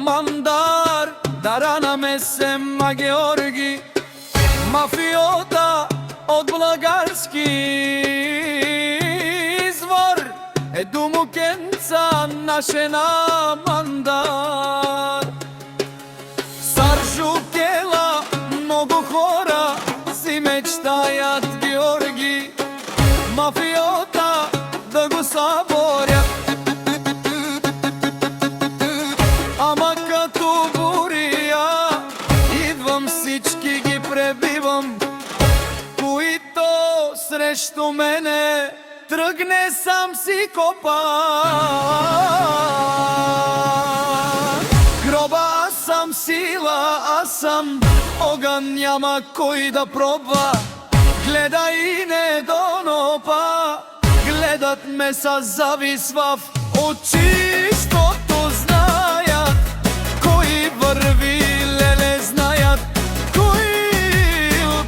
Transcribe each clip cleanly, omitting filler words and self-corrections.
Mandar Darana Mesema Georgi Mafiota od Blagarski izvor Edumukenca naše na mandar Saržu tijela mnogo hora si mečtajat Georgi Mafiota da go saborja Ама като буря идвам, всички ги пребивам, които срещу мене тръгне сам си копа. Гроба, аз съм сила, аз съм огън, няма кой да пробва. Гледай и не донопа, гледат ме с завист в очи, защото знаят кой върви, леле, знаят кой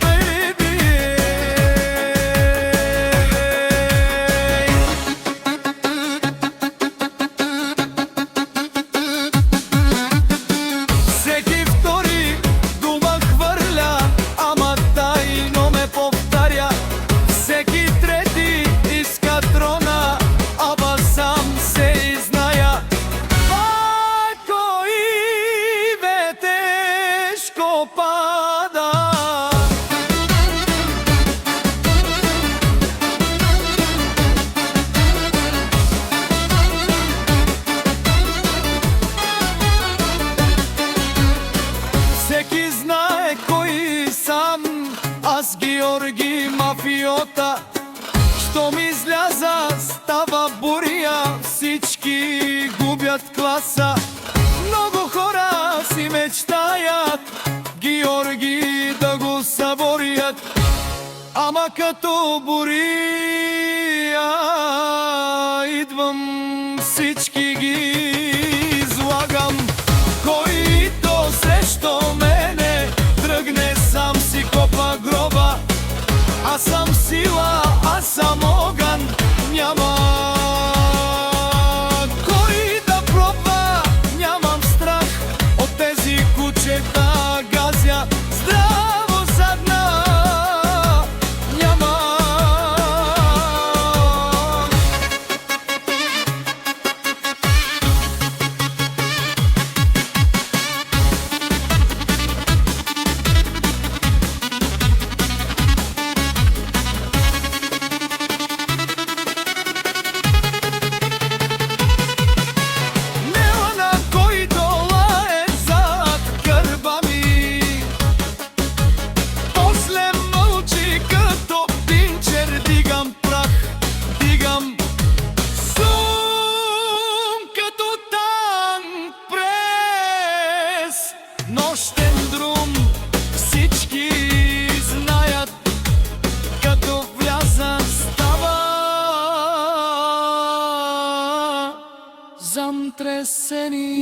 бейби. Всеки втори дума хвърля, ама тайно ме повтаря. Всеки трети иска трона, ама сам се изная. Ако и бе тежко пада, всеки знае кой съм, аз Георги Мафиота. Щом изляза става буря, всички губят класа. Много хора си мечтаят Георги да го съборят, ама като буря идвам, всички ги излагам. Който срещу мене тръгне, сам си копа гроба. Аз съм сила, аз съм огън, няма кой да пробва. Нямам страх от тези кучета, газя здраво задна. Няма. Няма на кой долае зад гърба ми. После мълчи като пинчер, дигам прах, дигам сум като танк през нощен друм. Всички знаят, като вляза става замтресение.